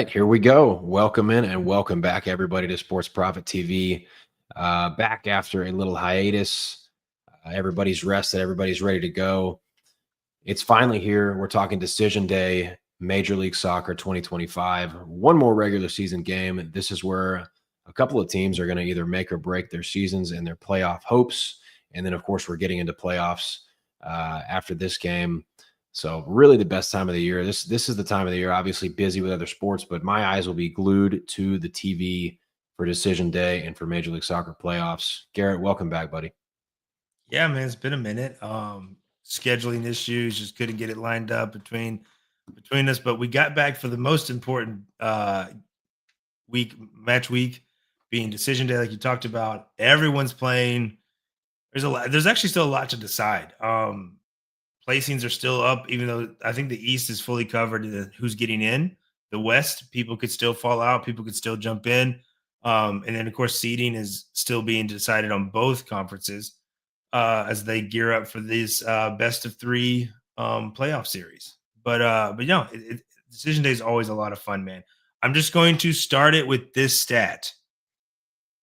right, here we go. Welcome in and welcome back, everybody, to Sports Profit TV. Back after a little hiatus. Everybody's rested. Everybody's ready to go. It's finally here. We're talking Decision Day, Major League Soccer 2025. One more regular season game. This is where a couple of teams are going to either make or break their seasons and their playoff hopes. And then, of course, we're getting into playoffs after this game. So really the best time of the year. This is the time of the year, obviously busy with other sports, but my eyes will be glued to the TV for Decision Day and for Major League Soccer playoffs. Garrett, welcome back, buddy. Yeah, man, it's been a minute. Scheduling issues, just couldn't get it lined up between us, but we got back for the most important match week being Decision Day, like you talked about. Everyone's playing. There's actually still a lot to decide. Placings are still up, even though I think the East is fully covered. Who's getting in? The West, people could still fall out. People could still jump in. And then, of course, seeding is still being decided on both conferences as they gear up for this best of three playoff series. But Decision Day is always a lot of fun, man. I'm just going to start it with this stat.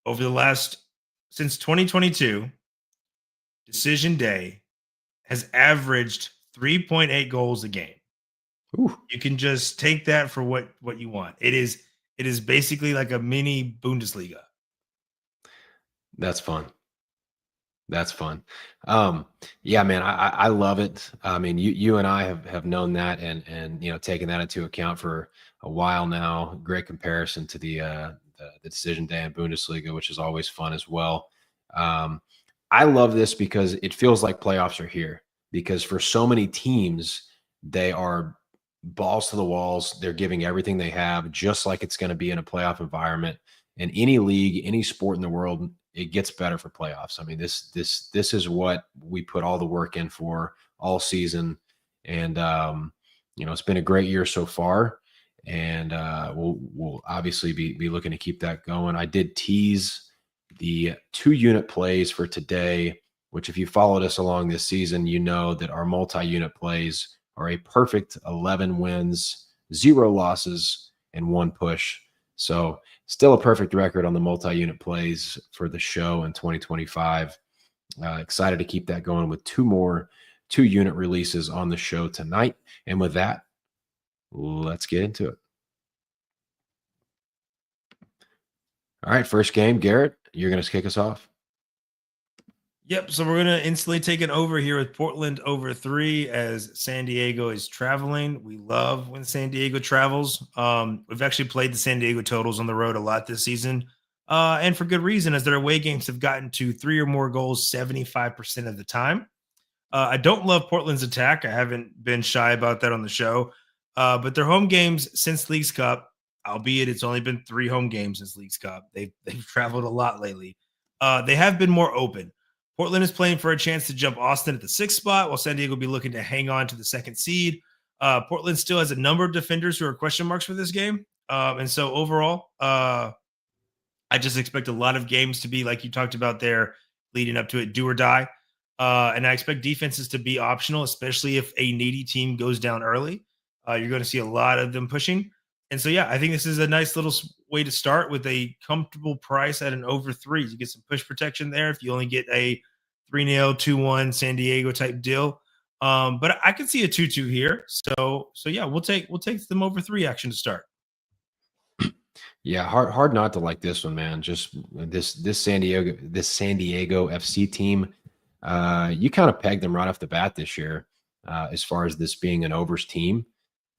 Over the last since 2022, Decision Day has averaged 3.8 goals a game. Ooh. You can just take that for what you want. It is basically like a mini Bundesliga. That's fun. That's fun. Yeah, man, I love it. I mean, you and I have known that and taken that into account for a while now. Great comparison to the Decision Day in Bundesliga, which is always fun as well. I love this because it feels like playoffs are here, because for so many teams, they are balls to the walls. They're giving everything they have, just like it's going to be in a playoff environment. In any league, any sport in the world, it gets better for playoffs. I mean, this is what we put all the work in for all season. And, it's been a great year so far. And we'll obviously be looking to keep that going. I did tease the 2-unit plays for today, which if you followed us along this season, you know that our multi-unit plays are a perfect 11 wins, 0 losses, and 1 push. So still a perfect record on the multi-unit plays for the show in 2025. Excited to keep that going with 2 more 2-unit releases on the show tonight. And with that, let's get into it. All right, first game, Garrett, you're going to kick us off. Yep. So we're going to instantly take it over here with Portland over 3 as San Diego is traveling. We love when San Diego travels. We've actually played the San Diego totals on the road a lot this season. And for good reason, as their away games have gotten to 3 or more goals 75% of the time. I don't love Portland's attack. I haven't been shy about that on the show. But their home games since Leagues Cup, albeit it's only been 3 home games since Leagues Cup, they've traveled a lot lately. They have been more open. Portland is playing for a chance to jump Austin at the 6th spot, while San Diego will be looking to hang on to the 2nd seed. Portland still has a number of defenders who are question marks for this game. And so overall, I just expect a lot of games to be, like you talked about there, leading up to it, do or die. And I expect defenses to be optional, especially if a needy team goes down early. You're going to see a lot of them pushing. And so, yeah, I think this is a nice little way to start with a comfortable price at an over 3. You get some push protection there if you only get a 3-0, 2-1 San Diego type deal. But I can see a 2-2 here. So yeah, we'll take them over 3 action to start. Yeah, hard not to like this one, man. Just this San Diego FC team. You kind of pegged them right off the bat this year, as far as this being an overs team.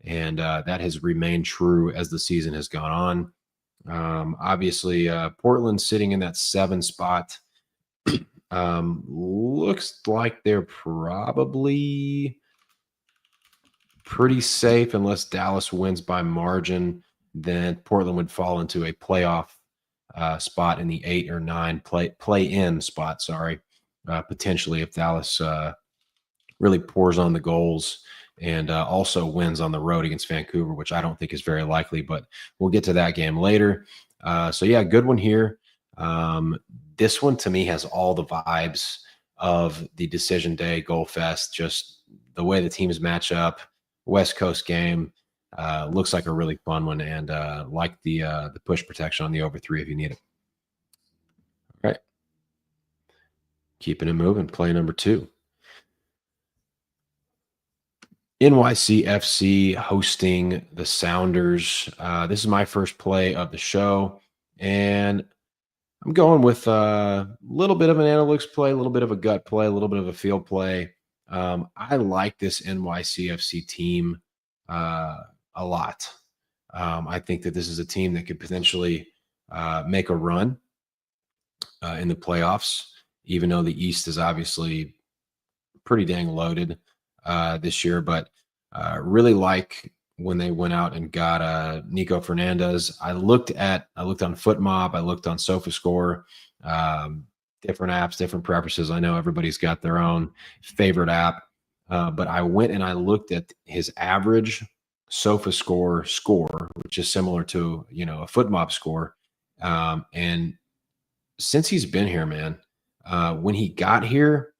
And that has remained true as the season has gone on. Obviously, Portland sitting in that 7 spot. Looks like they're probably pretty safe unless Dallas wins by margin. Then Portland would fall into a playoff spot in the 8 or 9 play-in spot. Sorry, potentially if Dallas really pours on the goals and also wins on the road against Vancouver, which I don't think is very likely, but we'll get to that game later. So yeah, good one here. This one to me has all the vibes of the Decision Day Goal Fest, just the way the teams match up, West Coast game. Looks like a really fun one, and like the push protection on the over 3 if you need it. All right. Keeping it moving. Play number 2. NYCFC hosting the Sounders. This is my first play of the show, and I'm going with a little bit of an analytics play, a little bit of a gut play, a little bit of a field play. I like this NYCFC team a lot. I think that this is a team that could potentially make a run in the playoffs, even though the East is obviously pretty dang loaded this year. But really like when they went out and got Nico Fernandez. I looked on FootMob, I looked on SofaScore, different apps, different preferences. I know everybody's got their own favorite app, but I went and I looked at his average SofaScore score, which is similar to a FootMob score. And since he's been here, man, when he got here,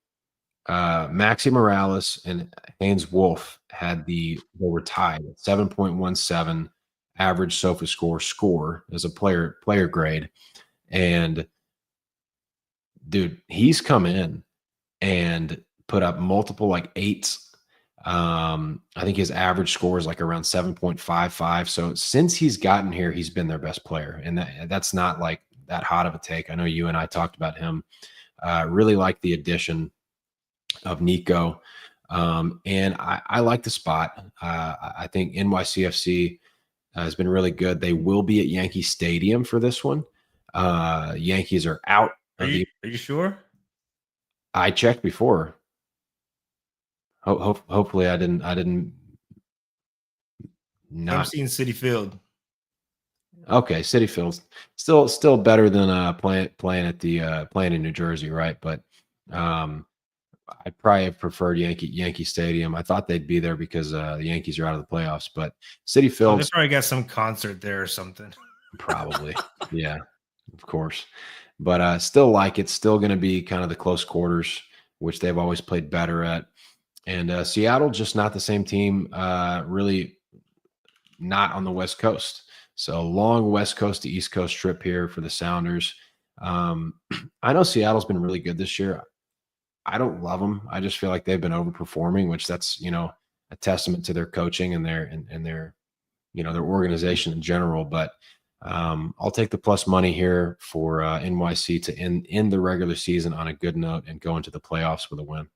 Maxi Morales and Haynes Wolf they were tied at 7.17 average SofaScore score as a player grade. And dude, he's come in and put up multiple like 8s. I think his average score is like around 7.55. So since he's gotten here, he's been their best player. And that's not like that hot of a take. I know you and I talked about him. Really like the addition of Nico. And I like the spot. I think NYCFC has been really good. They will be at Yankee Stadium for this one. Yankees are out. Are you sure? I checked before. Hopefully I didn't not. I'm seeing Citi Field. Okay, Citi Field's still better than playing in New Jersey, right? But I'd probably have preferred Yankee Stadium. I thought they'd be there because the Yankees are out of the playoffs, but Citi Field. They probably got some concert there or something. Probably, yeah, of course. But still like it's still going to be kind of the close quarters, which they've always played better at. And Seattle, just not the same team, really not on the West Coast. So long West Coast to East Coast trip here for the Sounders. I know Seattle's been really good this year. I don't love them. I just feel like they've been overperforming, which that's, a testament to their coaching and their organization in general. But I'll take the plus money here for NYC to end the regular season on a good note and go into the playoffs with a win.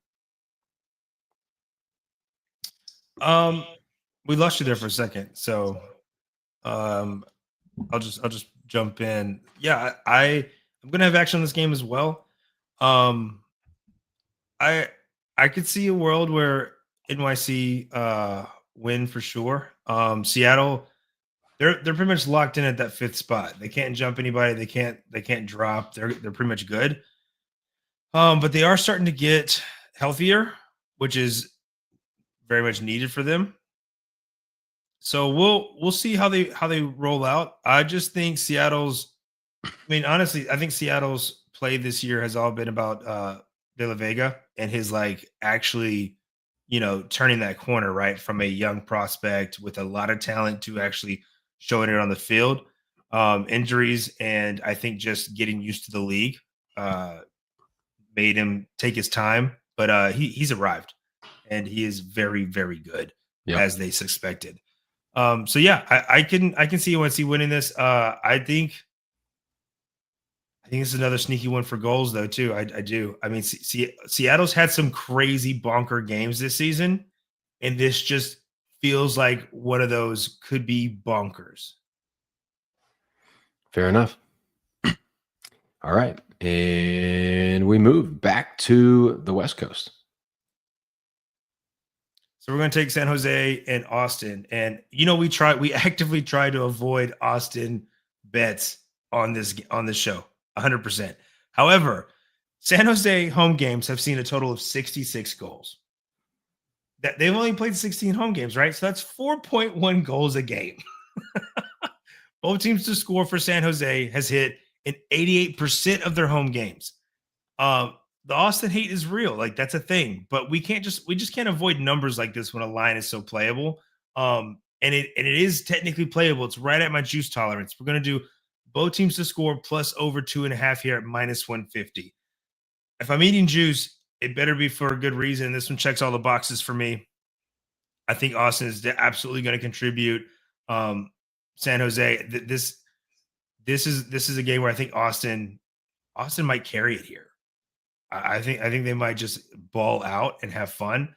We lost you there for a second, so I'll just jump in. Yeah, I'm gonna have action on this game as well. I could see a world where NYC win for sure. Seattle, they're pretty much locked in at that 5th spot. They can't jump anybody. They can't drop. They're pretty much good. But they are starting to get healthier, which is very much needed for them. So we'll see how they roll out. I just think honestly, I think Seattle's play this year has all been about De La Vega and his actually, turning that corner, right, from a young prospect with a lot of talent to actually showing it on the field. Injuries and I think just getting used to the league made him take his time, but he's arrived and he is very, very good, as they suspected. So yeah, I can see UNC winning this. I think it's another sneaky one for goals, though, too. I do. I mean, Seattle's had some crazy bonker games this season, and this just feels like one of those could be bonkers. Fair enough. All right. And we move back to the West Coast. So we're going to take San Jose and Austin. And, we actively try to avoid Austin bets on this show. 100%. However, San Jose home games have seen a total of 66 goals. That they've only played 16 home games, right? So that's 4.1 goals a game. Both teams to score for San Jose has hit in 88% of their home games. The Austin hate is real, that's a thing. But we just can't avoid numbers like this when a line is so playable. And and it is technically playable. It's right at my juice tolerance. We're going to do both teams to score plus over 2.5 here at minus 150. If I'm eating juice, it better be for a good reason. This one checks all the boxes for me. I think Austin is absolutely going to contribute. San Jose, this is a game where I think Austin might carry it here. I think they might just ball out and have fun.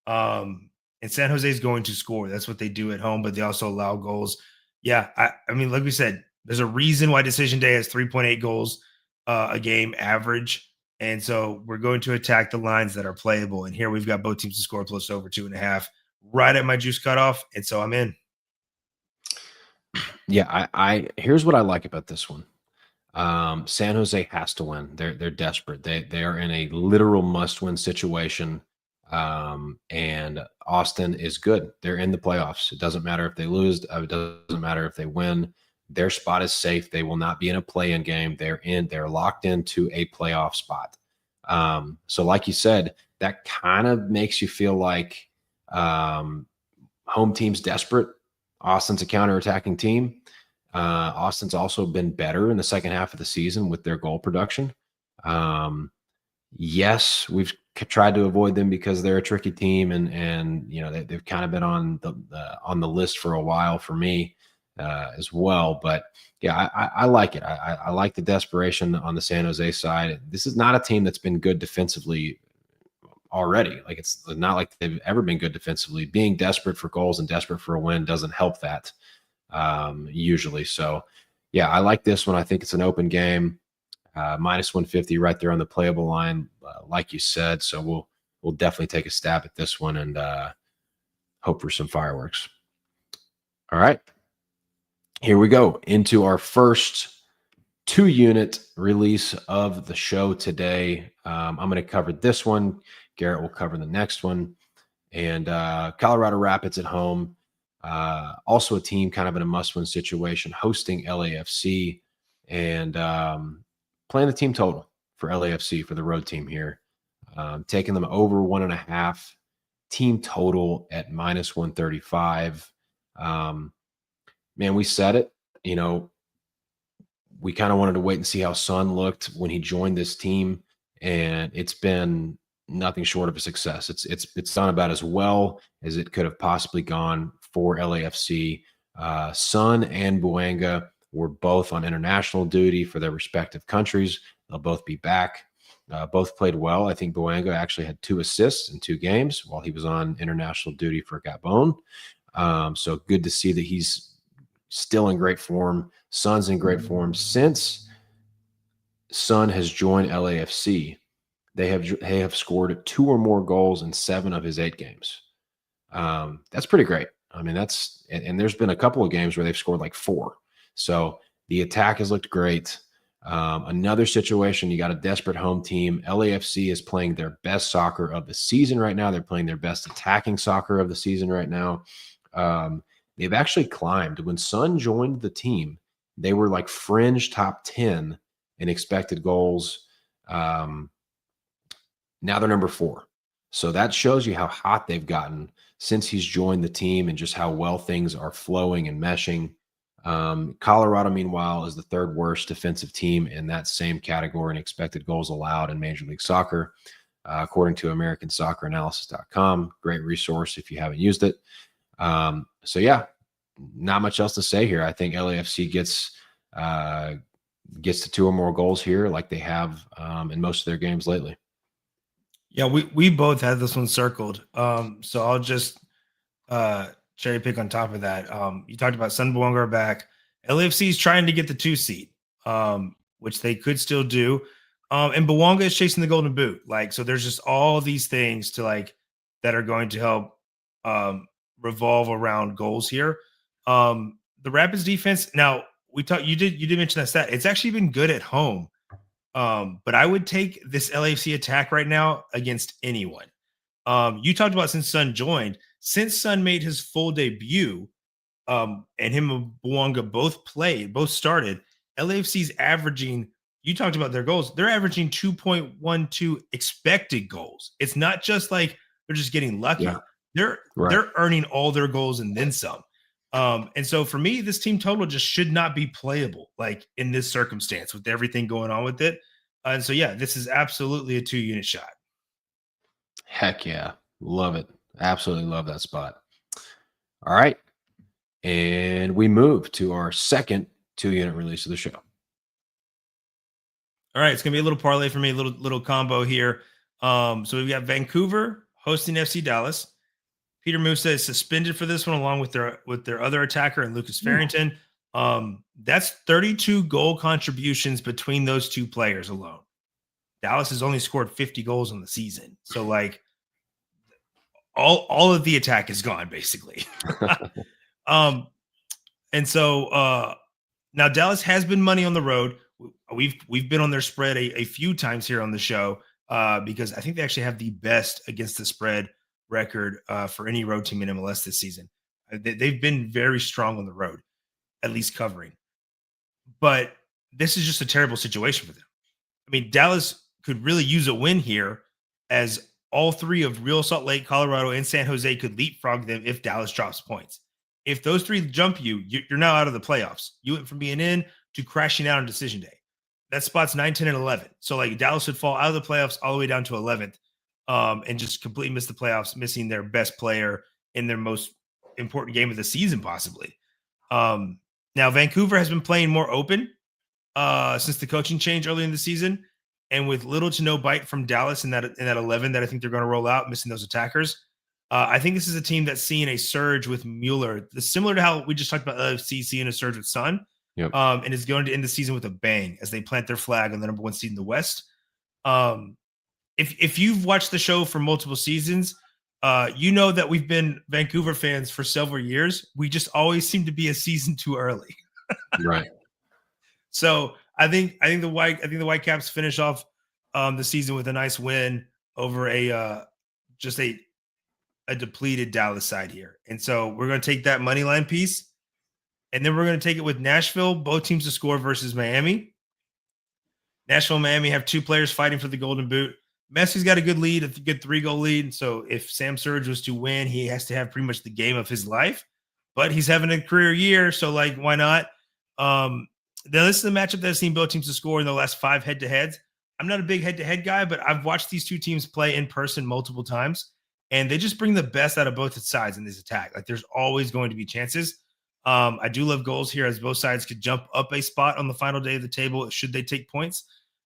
And San Jose is going to score. That's what they do at home, but they also allow goals. Yeah, I mean, like we said, there's a reason why Decision Day has 3.8 goals a game average. And so we're going to attack the lines that are playable. And here we've got both teams to score plus over 2.5, right at my juice cutoff. And so I'm in. Yeah, I here's what I like about this one. San Jose has to win. They're desperate. They are in a literal must-win situation. And Austin is good. They're in the playoffs. It doesn't matter if they lose. It doesn't matter if they win. Their spot is safe. They will not be in a play-in game. They're locked into a playoff spot. So like you said, that kind of makes you feel like home team's desperate. Austin's a counterattacking team. Austin's also been better in the second half of the season with their goal production. Yes, we've tried to avoid them because they're a tricky team, and you know they've kind of been on the list for a while for me as well. But yeah, I like it. I like the desperation on the San Jose side. This is not a team that's been good defensively already. Like, it's not like they've ever been good defensively. Being desperate for goals and desperate for a win doesn't help that usually. So yeah, I like this one. I think it's an open game. Minus 150 right there on the playable line, like you said. So we'll definitely take a stab at this one and hope for some fireworks. All right, here we go into our first 2-unit release of the show today. I'm going to cover this one. Garrett will cover the next one. And Colorado Rapids at home. Also a team kind of in a must-win situation, hosting LAFC and playing the team total for LAFC for the road team here. Taking them over 1.5, team total at minus 135. Man, we said it, you know, we kind of wanted to wait and see how Son looked when he joined this team, and it's been nothing short of a success. It's done about as well as it could have possibly gone for LAFC. Son and Buanga were both on international duty for their respective countries. They'll both be back. Both played well. I think Buanga actually had 2 assists in 2 games while he was on international duty for Gabon. So good to see that he's still in great form. Son's in great form. Since Son has joined LAFC, they have scored 2 or more goals in 7 of his 8 games. That's pretty great. I mean, and there's been a couple of games where they've scored like 4. So the attack has looked great. Another situation, you got a desperate home team. LAFC is playing their best soccer of the season right now. They're playing their best attacking soccer of the season right now. They've actually climbed. When Son joined the team, they were like fringe top 10 in expected goals. Now they're number 4. So that shows you how hot they've gotten since he's joined the team and just how well things are flowing and meshing. Colorado, meanwhile, is the 3rd worst defensive team in that same category in expected goals allowed in Major League Soccer, according to AmericanSoccerAnalysis.com. Great resource if you haven't used it. So yeah, not much else to say here. I think LAFC gets to 2 or more goals here, like they have in most of their games lately. Yeah, we both had this one circled. So I'll just cherry pick on top of that. You talked about Son Buanga back. LAFC is trying to get the 2 seed, which they could still do. And Buanga is chasing the golden boot. Like, so there's just all these things that are going to help revolve around goals here. The Rapids defense. Now you did mention that stat. It's actually been good at home. But I would take this LAFC attack right now against anyone. You talked about since Son made his full debut, and him and Buanga both started. LAFC's averaging, you talked about their goals, they're averaging 2.12 expected goals. It's not just like they're just getting lucky. Yeah. They're earning all their goals and then some. And so for me, this team total just should not be playable, like in this circumstance with everything going on with it. And so, yeah, this is absolutely a 2-unit shot. Heck yeah. Love it. Absolutely love that spot. All right. And we move to our second 2-unit release of the show. All right, it's gonna be a little parlay for me, little combo here. So we've got Vancouver hosting FC Dallas. Peter Musa is suspended for this one, along with their other attacker and Lucas Farrington. That's 32 goal contributions between those two players alone. Dallas has only scored 50 goals on the season, so like all of the attack is gone basically. And so now Dallas has been money on the road. We've been on their spread a few times here on the show because I think they actually have the best against the spread record for any road team in MLS this season. They've been very strong on the road, at least covering. But this is just a terrible situation for them. I mean, Dallas could really use a win here, as all three of Real Salt Lake, Colorado, and San Jose could leapfrog them if Dallas drops points. If those three jump you, you're now out of the playoffs. You went from being in to crashing out on decision day. That spot's 9, 10, and 11. So like Dallas would fall out of the playoffs all the way down to 11th and just completely miss the playoffs, missing their best player in their most important game of the season, possibly. Now, Vancouver has been playing more open since the coaching change early in the season, and with little to no bite from Dallas in that 11 that I think they're going to roll out, missing those attackers. I think this is a team that's seeing a surge with Mueller, similar to how we just talked about LFC seeing a surge with Sun. Yep. And is going to end the season with a bang as they plant their flag on the number 1 seed in the West. If you've watched the show for multiple seasons, you know that we've been Vancouver fans for several years. We just always seem to be a season too early. Right. So I think the Whitecaps finish off the season with a nice win over a depleted Dallas side here. And so we're going to take that money line piece. And then we're going to take it with Nashville, both teams to score versus Miami. Nashville and Miami have two players fighting for the Golden Boot. Messi's got a good lead, a good 3-goal lead. So if Sam Surge was to win, he has to have pretty much the game of his life. But he's having a career year, so like, why not? Now this is the matchup that I've seen both teams to score in the last 5 head-to-heads. I'm not a big head-to-head guy, but I've watched these two teams play in person multiple times, and they just bring the best out of both sides in this attack. Like, there's always going to be chances. I do love goals here, as both sides could jump up a spot on the final day of the table should they take points.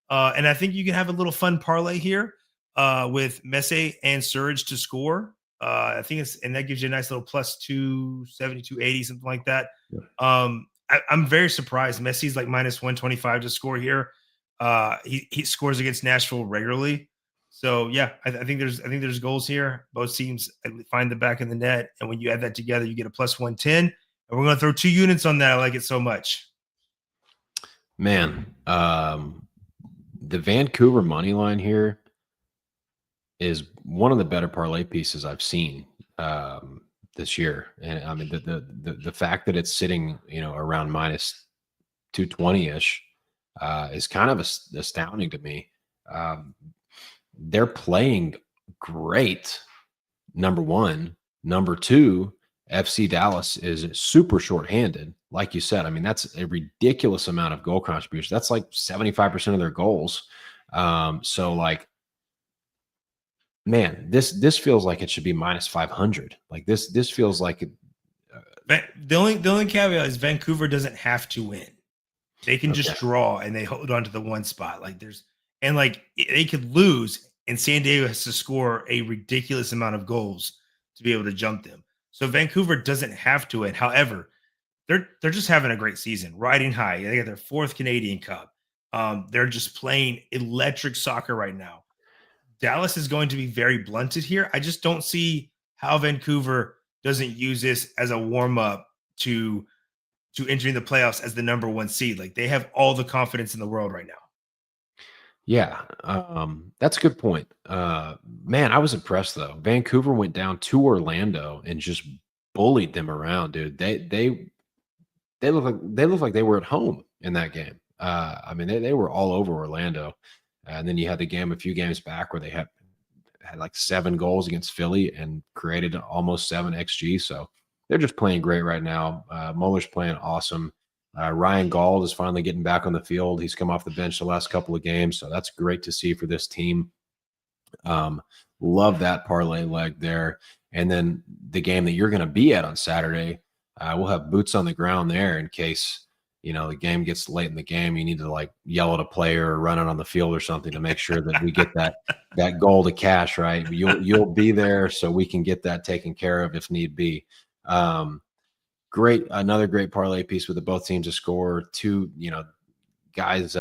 And I think you can have a little fun parlay here with Messi and Surge to score. I think that gives you a nice little plus 270, 280, something like that. Yeah. I'm very surprised. Messi's like minus 125 to score here. He scores against Nashville regularly. So yeah, I think there's goals here. Both teams find the back of the net, and when you add that together, you get a plus 110. And we're going to throw 2 units on that. I like it so much. Man, the Vancouver money line here is one of the better parlay pieces I've seen this year. And I mean, the fact that it's sitting, around minus 220-ish is kind of astounding to me. They're playing great, number one. Number two, FC Dallas is super shorthanded. Like you said, I mean, that's a ridiculous amount of goal contribution. That's like 75% of their goals. So like, man, this feels like it should be minus 500. Like this feels like the only caveat is Vancouver doesn't have to win. They can just draw and they hold on to the one spot. Like they could lose and San Diego has to score a ridiculous amount of goals to be able to jump them. So Vancouver doesn't have to win. However, they're just having a great season, riding high. They got their 4th Canadian Cup. They're just playing electric soccer right now. Dallas is going to be very blunted here. I just don't see how Vancouver doesn't use this as a warm-up to entering the playoffs as the number 1 seed. Like, they have all the confidence in the world right now. Yeah, that's a good point. Man, I was impressed though. Vancouver went down to Orlando and just bullied them around, dude. They look like they were at home in that game. I mean, they were all over Orlando. And then you had the game a few games back where they had like 7 goals against Philly and created almost 7 XG. So they're just playing great right now. Muller's playing awesome. Ryan Gauld is finally getting back on the field. He's come off the bench the last couple of games, so that's great to see for this team. Love that parlay leg there. And then the game that you're going to be at on Saturday, we'll have boots on the ground there in case the game gets late in the game. You need to like yell at a player or run it on the field or something to make sure that we get that goal to cash, right? You'll be there so we can get that taken care of if need be. Another great parlay piece with both teams to score. Two guys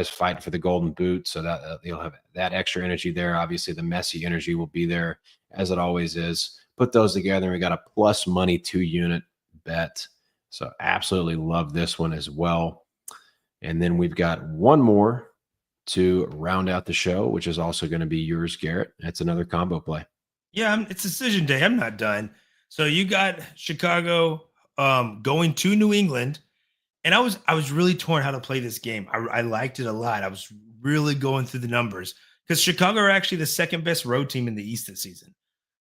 fighting for the golden boot, so that you'll have that extra energy there. Obviously, the Messi energy will be there as it always is. Put those together, and we got a plus money 2-unit bet. So absolutely love this one as well. And then we've got one more to round out the show, which is also going to be yours, Garrett. It's another combo play. Yeah, it's decision day. I'm not done. So you got Chicago going to New England, and I was really torn how to play this game. I liked it a lot. I was really going through the numbers because Chicago are actually the second best road team in the East this season.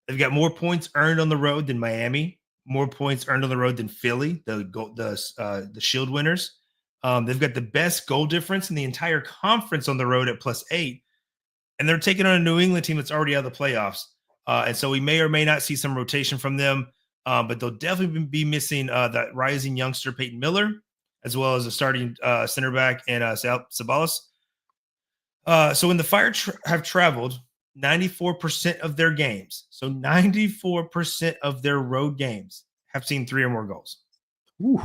They've got more points earned on the road than Miami, more points earned on the road than Philly, the Shield winners. They've got the best goal difference in the entire conference on the road at +8, and they're taking on a New England team that's already out of the playoffs. And so we may or may not see some rotation from them, but they'll definitely be missing that rising youngster Peyton Miller, as well as a starting center back and Sabalas. So when the Fire have traveled 94% of their games, so 94% of their road games have seen 3 or more goals. Ooh.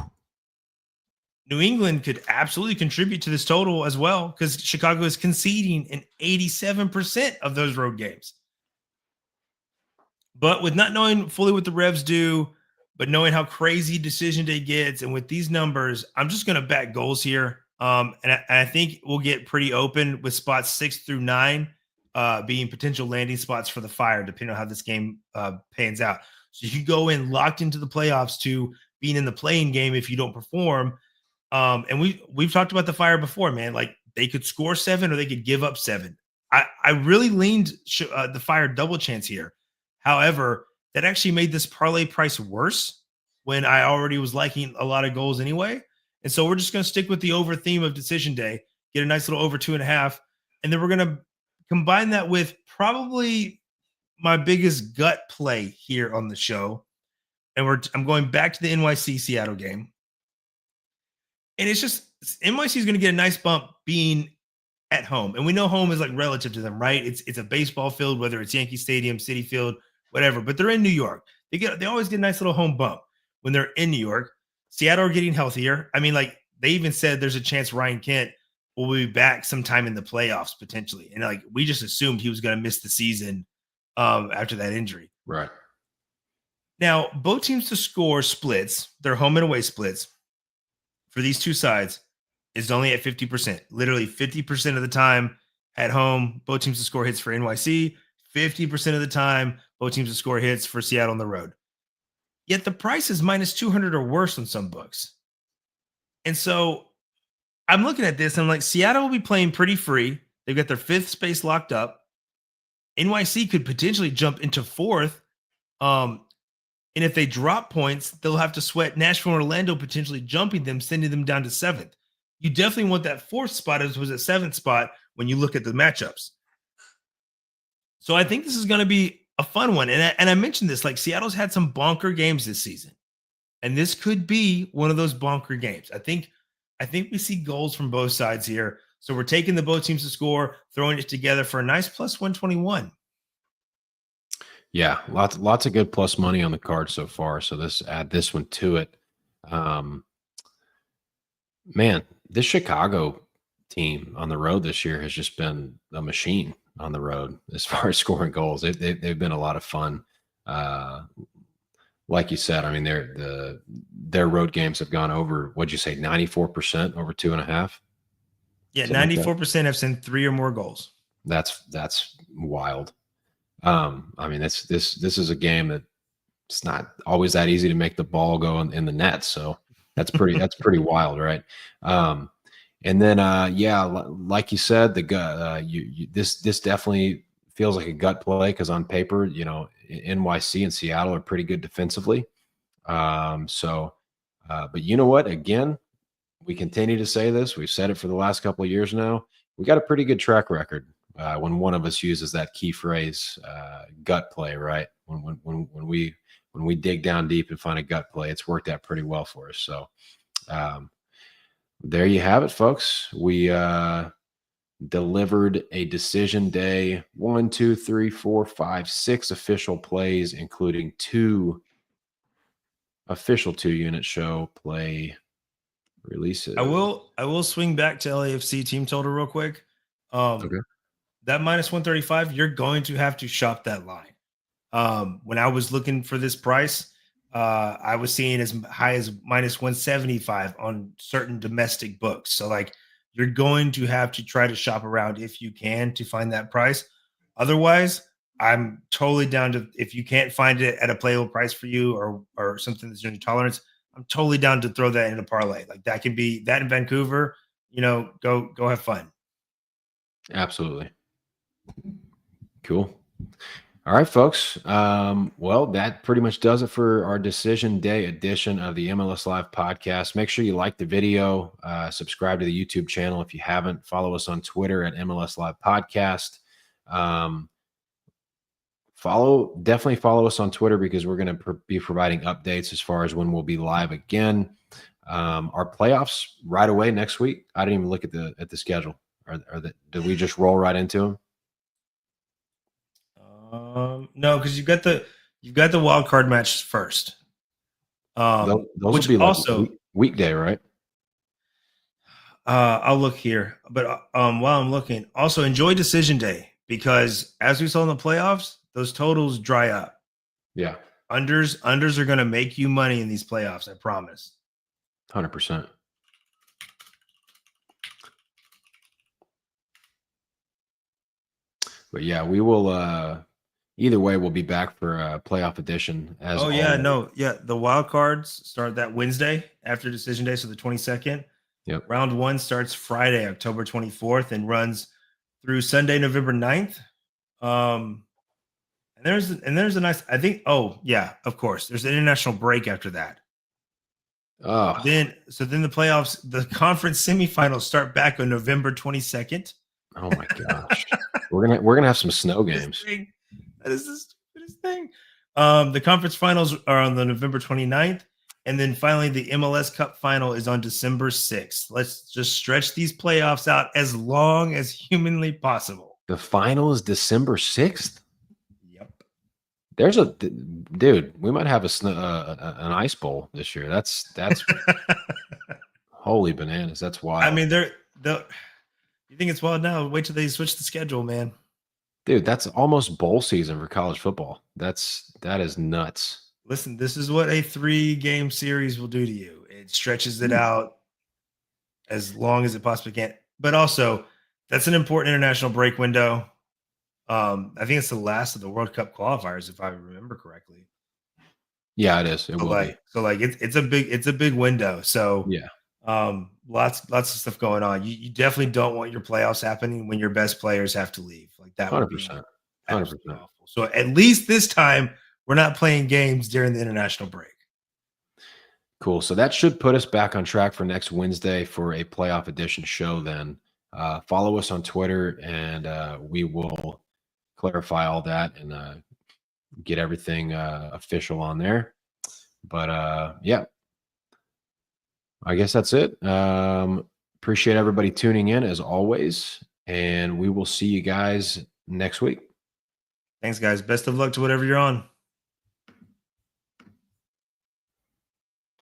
New England could absolutely contribute to this total as well because Chicago is conceding in 87% of those road games. But with not knowing fully what the Revs do, but knowing how crazy decision day gets, and with these numbers, I'm just going to bet goals here. And I think we'll get pretty open with spots 6 through 9 being potential landing spots for the Fire, depending on how this game pans out. So you go in locked into the playoffs to being in the playing game if you don't perform. And we've talked about the Fire before, man. Like they could score 7 or they could give up 7. I really leaned the Fire double chance here. However, that actually made this parlay price worse when I already was liking a lot of goals anyway. And so we're just going to stick with the over theme of decision day, get a nice little over 2.5. And then we're going to combine that with probably my biggest gut play here on the show. And I'm going back to the NYC Seattle game. And it's just NYC is going to get a nice bump being at home. And we know home is like relative to them, right? It's a baseball field, whether it's Yankee Stadium, Citi Field, whatever, but they're in New York. They always get a nice little home bump when they're in New York. Seattle are getting healthier. I mean, like they even said there's a chance Ryan Kent will be back sometime in the playoffs potentially. And like we just assumed he was going to miss the season after that injury. Right. Now, both teams to score splits, their home and away splits for these two sides is only at 50%. Literally 50% of the time at home, both teams to score hits for NYC. 50% of the time, both teams to score hits for Seattle on the road. Yet the price is -200 or worse on some books. And so I'm looking at this and I'm like, Seattle will be playing pretty free. They've got their 5th space locked up. NYC could potentially jump into 4th. And if they drop points, they'll have to sweat Nashville and Orlando potentially jumping them, sending them down to 7th. You definitely want that 4th spot as was a 7th spot when you look at the matchups. So I think this is going to be a fun one. And I mentioned this, like Seattle's had some bonker games this season. And this could be one of those bonker games. I think we see goals from both sides here. So we're taking the both teams to score, throwing it together for a nice +121. Yeah, lots of good plus money on the card so far. So add this one to it. Man, this Chicago team on the road this year has just been a machine on the road as far as scoring goals. They've been a lot of fun. Like you said, I mean, their road games have gone over, what'd you say, 94%, over 2.5? Yeah, 94% have sent 3 or more goals. That's wild. I mean, this is a game that it's not always that easy to make the ball go in the net. So that's pretty wild, right? And then, yeah, like you said, this definitely feels like a gut play because on paper, NYC and Seattle are pretty good defensively. But you know what? Again, we continue to say this. We've said it for the last couple of years now. We got a pretty good track record when one of us uses that key phrase, gut play, right? When we dig down deep and find a gut play, it's worked out pretty well for us. So there you have it, folks. We delivered a decision day 1, 2, 3, 4, 5, 6 official plays, including 2 official 2-unit show play releases. I will swing back to LAFC team total real quick. Okay. That minus 135, you're going to have to shop that line. When I was looking for this price, I was seeing as high as minus 175 on certain domestic books. So like you're going to have to try to shop around if you can to find that price. Otherwise, I'm totally down to, if you can't find it at a playable price for you or something that's in your tolerance, I'm totally down to throw that in a parlay. Like that can be that in Vancouver, go have fun. Absolutely. Cool. All right, folks. Well, that pretty much does it for our decision day edition of the MLS Live podcast. Make sure you like the video, subscribe to the YouTube channel if you haven't. Follow us on Twitter at MLS Live Podcast. Definitely follow us on Twitter because we're going to be providing updates as far as when we'll be live again. Our playoffs right away next week. I didn't even look at the schedule. Did we just roll right into them? No, because you've got the wild card match first. Those Which will be like also weekday, right? I'll look here, but while I'm looking, also enjoy decision day because as we saw in the playoffs, those totals dry up. Yeah, unders are going to make you money in these playoffs. I promise. 100%. But yeah, we will. Either way, we'll be back for a playoff edition. The wild cards start that Wednesday after decision day, so the 22nd. Yep. Round 1 starts Friday, October 24th, and runs through Sunday, November 9th. And there's a nice, I think. Oh yeah, of course. There's an international break after that. Oh, then the playoffs, the conference semifinals start back on November 22nd. Oh my gosh, we're gonna have some snow games. That is the stupidest thing. The conference finals are on the November 29th, and then finally the MLS Cup final is on December 6th. Let's just stretch these playoffs out as long as humanly possible. The final is December 6th. Yep. There's dude. We might have an ice bowl this year. That's holy bananas. That's wild. I mean, you think it's wild now? Wait till they switch the schedule, man. Dude, that's almost bowl season for college football. That is nuts. Listen, this is what a 3-game series will do to you. It stretches it out as long as it possibly can. But also, that's an important international break window. I think it's the last of the World Cup qualifiers, if I remember correctly. Yeah, it is. It will be. So it's a big window. So yeah. Lots of stuff going on. You definitely don't want your playoffs happening when your best players have to leave. Like that 100%. 100%. Awful. So at least this time we're not playing games during the international break. Cool. So that should put us back on track for next Wednesday for a playoff edition show. Then follow us on Twitter, and we will clarify all that and get everything official on there. But yeah. I guess that's it. Appreciate everybody tuning in as always, and we will see you guys next week. Thanks, guys. Best of luck to whatever you're on.